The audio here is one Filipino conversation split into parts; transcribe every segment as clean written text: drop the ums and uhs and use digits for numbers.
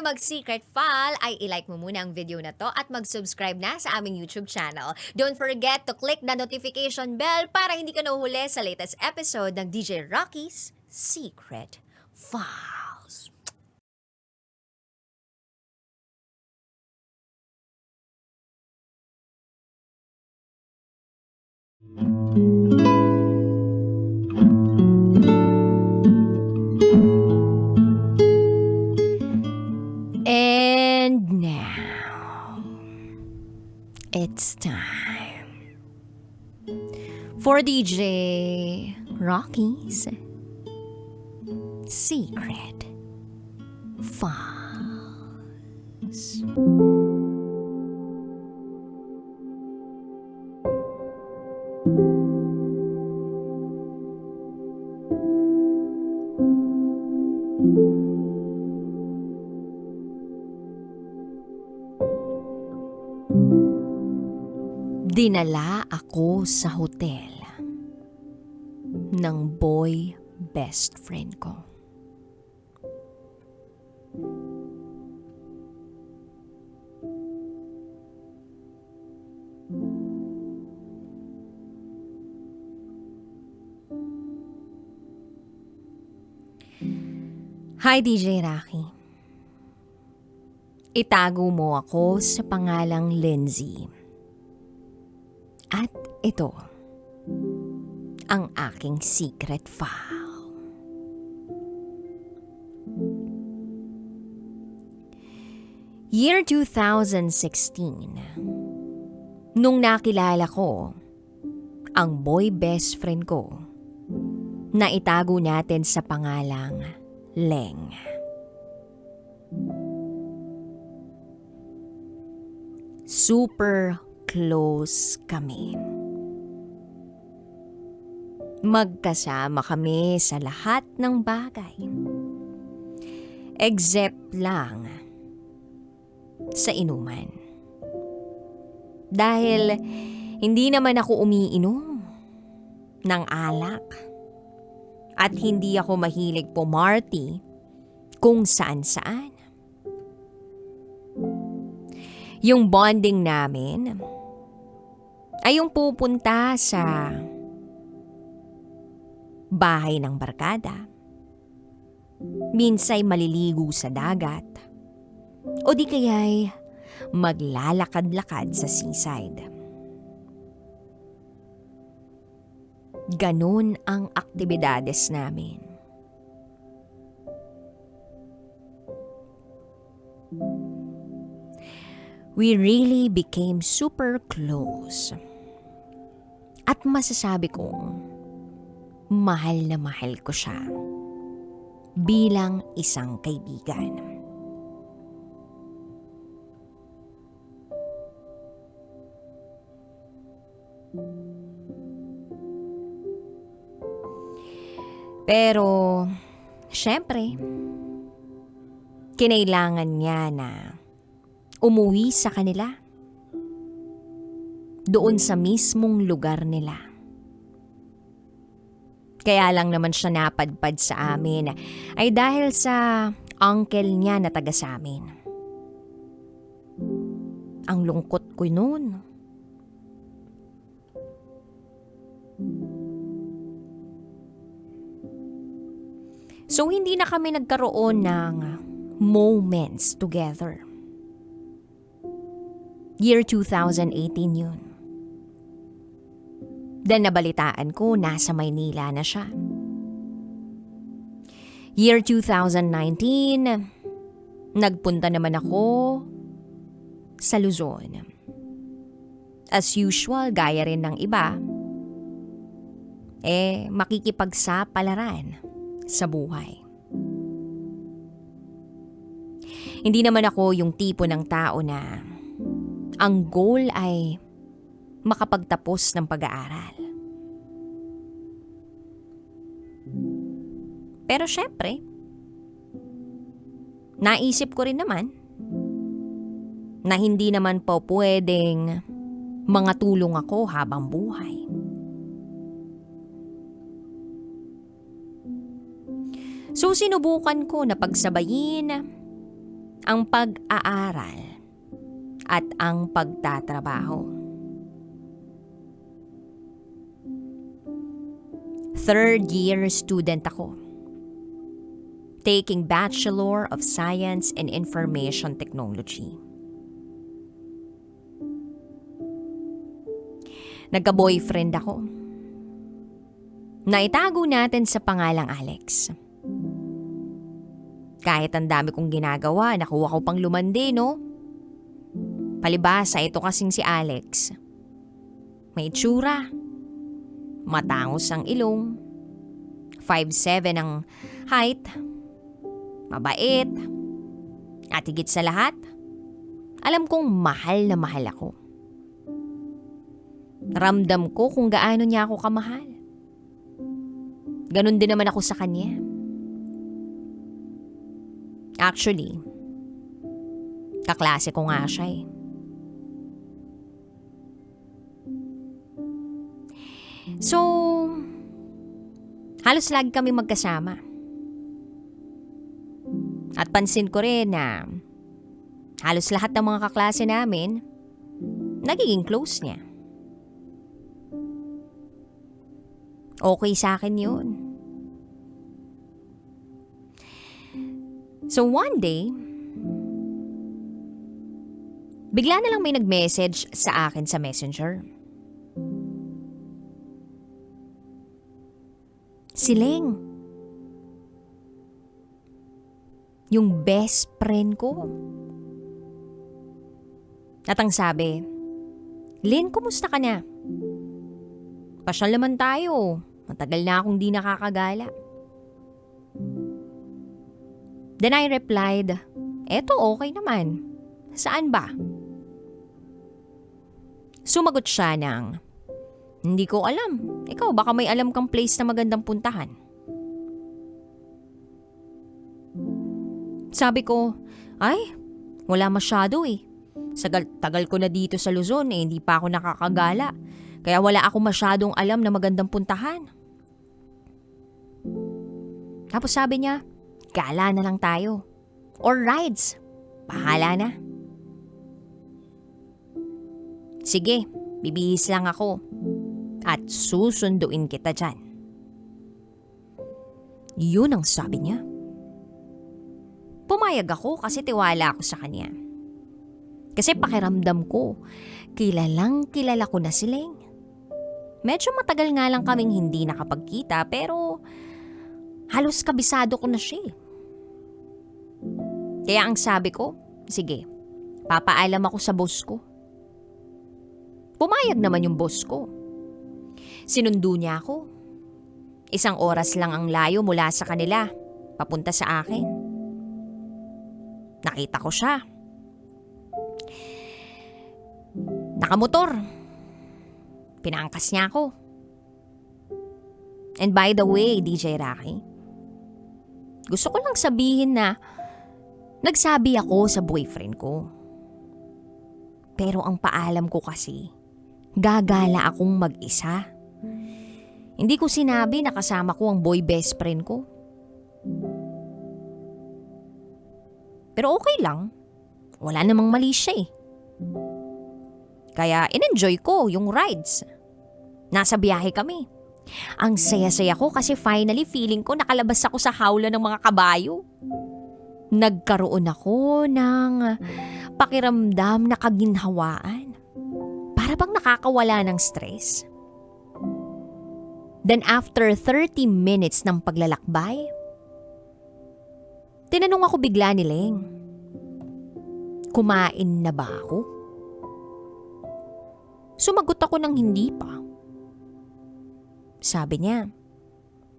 mag-secret file ay ilike mo muna ang video na to at mag-subscribe na sa aming YouTube channel. Don't forget to click the notification bell para hindi ka nahuhuli sa latest episode ng DJ Rocky's Secret Files. And now, it's time for DJ Rocky's Secret Files. Dinala ako sa hotel ng boy best friend ko. Hi DJ Rocky. Itago mo ako sa pangalang Lindsay. At ito, ang aking secret file. Year 2016, nung nakilala ko ang boy best friend ko na itago natin sa pangalang Leng. Super close kami. Magkasama kami sa lahat ng bagay. Except lang sa inuman. Dahil hindi naman ako umiinom ng alak. At hindi ako mahilig pumarty kung saan-saan. Yung bonding namin ay yung pupunta sa bahay ng barkada. Minsay maliligo sa dagat. O di kaya'y maglalakad-lakad sa seaside. Ganun ang aktibidades namin. We really became super close. At masasabi kong mahal na mahal ko siya bilang isang kaibigan. Pero, syempre, kinailangan niya na umuwi sa kanila. Doon sa mismong lugar nila. Kaya lang naman siya napadpad sa amin ay dahil sa uncle niya na taga sa amin. Ang lungkot ko noon. So hindi na kami nagkaroon ng moments together. Year 2018 yun. Then nabalitaan ko nasa Maynila na siya. Year 2019, nagpunta naman ako sa Luzon. As usual, gaya rin ng iba, makikipagsapalaran sa buhay. Hindi naman ako yung tipo ng tao na ang goal ay makapagtapos ng pag-aaral. Pero syempre, naisip ko rin naman na hindi naman po pwedeng mga tulong ako habang buhay. So sinubukan ko na pagsabayin ang pag-aaral at ang pagtatrabaho. Third year student ako, taking Bachelor of Science in Information Technology. Nagka-boyfriend ako. Naitago natin sa pangalang Alex. Kahit ang dami kong ginagawa, nakuha ko pang lumandi, no? Palibhasa, ito kasing si Alex. May itsura, matangos ang ilong, 5'7" ang height, mabait, at higit sa lahat, alam kong mahal na mahal ako. Ramdam ko kung gaano niya ako kamahal. Ganon din naman ako sa kanya. Actually, kaklase ko nga siya eh. So, halos lagi kami magkasama. At pansin ko rin na halos lahat ng mga kaklase namin nagiging close niya. Okay sa akin yun. So one day, bigla na lang may nag-message sa akin sa Messenger. Si Leng. Yung best friend ko. At ang sabi, Lynn, kumusta ka na? Pasyal naman tayo. Matagal na akong di nakakagala. Then I replied, eto okay naman. Saan ba? Sumagot siya ng, hindi ko alam. Ikaw, baka may alam kang place na magandang puntahan. Sabi ko, ay, wala masyado eh. Tagal ko na dito sa Luzon eh, hindi pa ako nakakagala. Kaya wala ako masyadong alam na magandang puntahan. Tapos sabi niya, gala na lang tayo. Or rides. Bahala na. Sige, bibihis lang ako. At susunduin kita dyan. Yun ang sabi niya. Pumayag ako kasi tiwala ako sa kanya. Kasi pakiramdam ko, kilalang kilala ko na si Leng. Medyo matagal nga lang kaming hindi nakapagkita pero halos kabisado ko na siya. Kaya ang sabi ko, sige, papaalam ako sa boss ko. Pumayag naman yung boss ko. Sinundo niya ako. 1 oras lang ang layo mula sa kanila, papunta sa akin. Nakita ko siya. Nakamotor. Pinaangkas niya ako. And by the way, DJ Rocky, gusto ko lang sabihin na nagsabi ako sa boyfriend ko. Pero ang paalam ko kasi, gagala akong mag-isa. Hindi ko sinabi na kasama ko ang boy best friend ko. Pero okay lang. Wala namang mali siya eh. Kaya in-enjoy ko yung rides. Nasa biyahe kami. Ang saya-saya ko kasi finally feeling ko nakalabas ako sa hawla ng mga kabayo. Nagkaroon ako ng pakiramdam na kaginhawaan. Para bang nakakawala ng stress. Then after 30 minutes ng paglalakbay, tinanong ako bigla ni Leng, kumain na ba ako? Sumagot ako ng hindi pa. Sabi niya,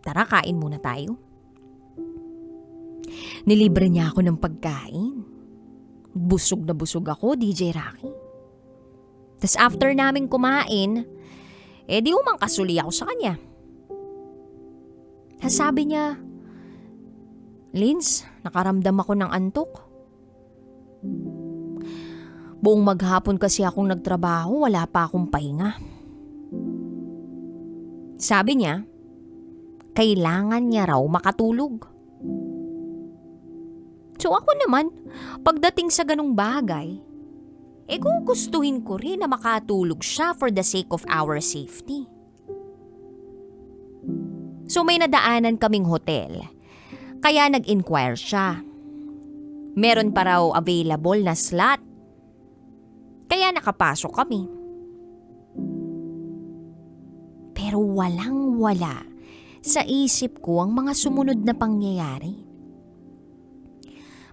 tara kain muna tayo. Nilibre niya ako ng pagkain. Busog na busog ako, DJ Rocky. Tas after namin kumain, di umangkasuli ako sa kanya. Sabi niya, Linz, nakaramdam ako ng antok. Buong maghapon kasi akong nagtrabaho, wala pa akong pahinga. Sabi niya, kailangan niya raw makatulog. So ako naman, pagdating sa ganung bagay, gugustuhin ko rin na makatulog siya for the sake of our safety. So may nadaanan kaming hotel, kaya nag-inquire siya. Meron pa raw available na slot, kaya nakapasok kami. Pero walang-wala sa isip ko ang mga sumunod na pangyayari.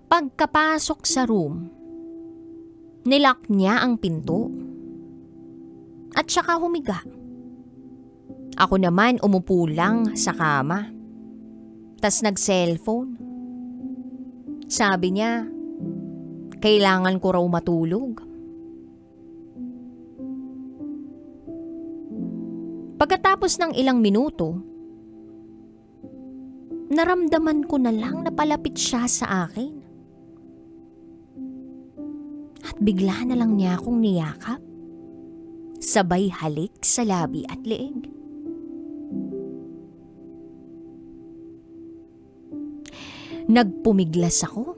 Pagkapasok sa room, nilock niya ang pinto at saka humiga. Ako naman umupo lang sa kama. Tas nag-cellphone. Sabi niya, kailangan ko raw matulog. Pagkatapos ng ilang minuto, naramdaman ko na lang na palapit siya sa akin. At bigla na lang niya akong niyakap. Sabay halik sa labi at leeg. Nagpumiglas ako.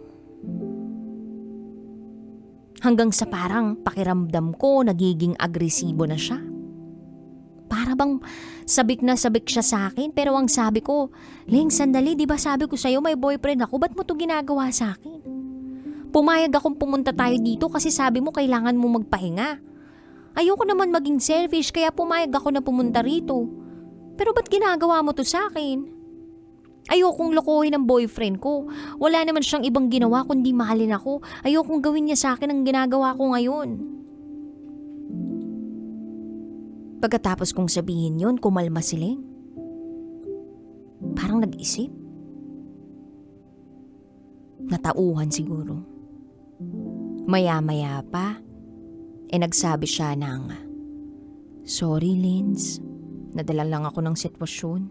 Hanggang sa parang pakiramdam ko nagiging agresibo na siya. Para bang sabik na sabik siya sa akin, pero ang sabi ko, Leng, sandali, di ba sabi ko sa'yo may boyfriend ako, ba't mo to ginagawa sa akin? Pumayag akong pumunta tayo dito kasi sabi mo kailangan mo magpahinga. Ayoko naman maging selfish kaya pumayag ako na pumunta rito. Pero ba't ginagawa mo to sa akin? Ayokong lokohin ang boyfriend ko. Wala naman siyang ibang ginawa kundi mahalin ako. Ayokong gawin niya sa akin ang ginagawa ko ngayon. Pagkatapos kong sabihin yon, kumalma si Leng. Parang nag-isip. Natauhan siguro. Maya-maya pa, nagsabi siya ng, "Sorry, Linz. Nadala lang ako ng sitwasyon.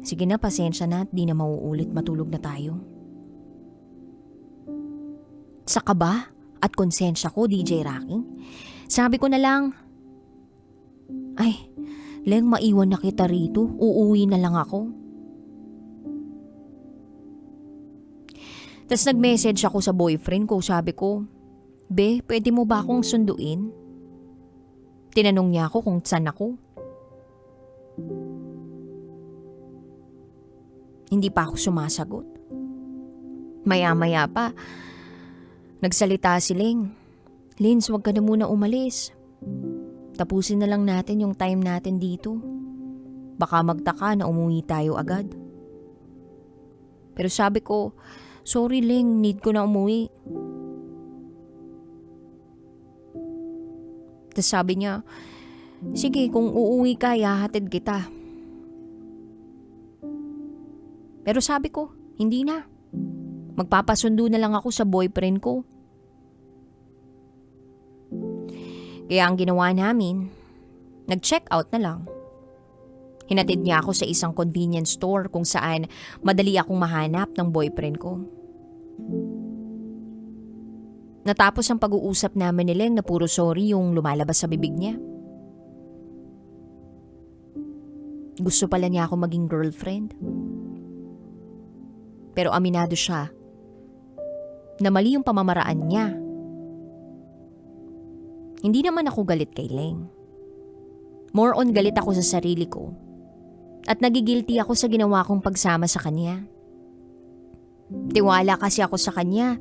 Sige na, pasensya na at di na mauulit, matulog na tayo." Sa kaba at konsensya ko, DJ Rocky, sabi ko na lang, "Ay, Leng, maiwan na kita rito. Uuwi na lang ako." Tapos nag-message ako sa boyfriend ko. Sabi ko, "Be, pwede mo ba akong sunduin?" Tinanong niya ako kung saan ako. Hindi pa ako sumasagot. Maya-maya pa, nagsalita si Leng. "Linz, wag ka na muna umalis. Tapusin na lang natin yung time natin dito. Baka magtaka na umuwi tayo agad." Pero sabi ko, "Sorry Leng, need ko na umuwi." Tapos sabi niya, "Sige, kung uuwi ka, ihahatid kita." Pero sabi ko, hindi na. Magpapasundo na lang ako sa boyfriend ko. Kaya ang ginawa namin, nag-check out na lang. Hinatid niya ako sa isang convenience store kung saan madali akong mahanap ng boyfriend ko. Natapos ang pag-uusap namin ni Leng na puro sorry yung lumalabas sa bibig niya. Gusto pala niya ako maging girlfriend. Pero aminado siya na mali yung pamamaraan niya. Hindi naman ako galit kay Leng. More on galit ako sa sarili ko. At nagigilty ako sa ginawa kong pagsama sa kanya. Tiwala kasi ako sa kanya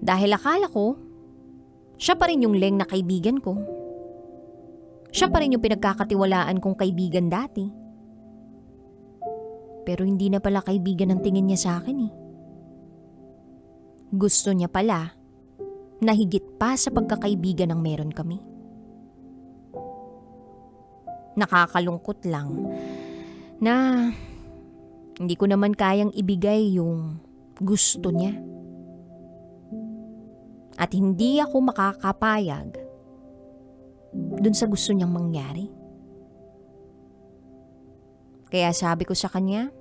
dahil akala ko siya pa rin yung Leng na kaibigan ko. Siya pa rin yung pinagkakatiwalaan kong kaibigan dati. Pero hindi na pala kaibigan ang tingin niya sa akin eh. Gusto niya pala na higit pa sa pagkakaibigan ang meron kami. Nakakalungkot lang na hindi ko naman kayang ibigay yung gusto niya. At hindi ako makakapayag dun sa gusto niyang mangyari. Kaya sabi ko sa kanya,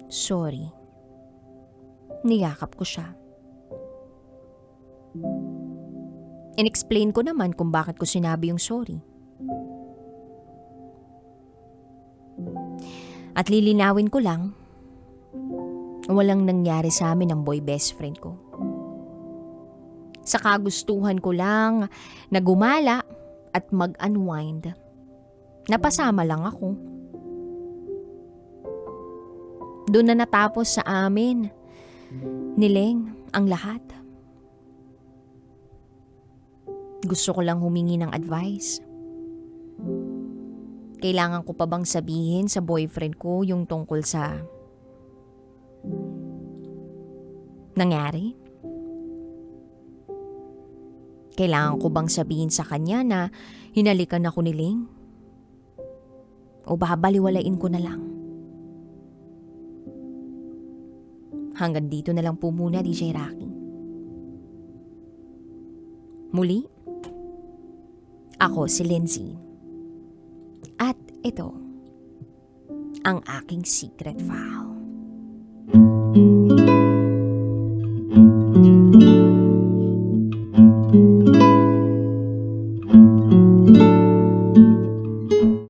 sorry. Niyakap ko siya. In-explain ko naman kung bakit ko sinabi yung sorry. At lilinawin ko lang Walang nangyari sa amin ng boy best friend ko. Sa kagustuhan ko lang na gumala at mag-unwind. Napasama lang ako. Doon na natapos sa amin, Nileng, ang lahat. Gusto ko lang humingi ng advice. Kailangan ko pa bang sabihin sa boyfriend ko yung tungkol sa nangyari? Kailangan ko bang sabihin sa kanya na hinalikan ako ni Ling? O babaliwalain ko na lang? Hanggang dito na lang po muna, DJ Rocky. Muli, ako si Lindsay. At ito, ang aking secret file.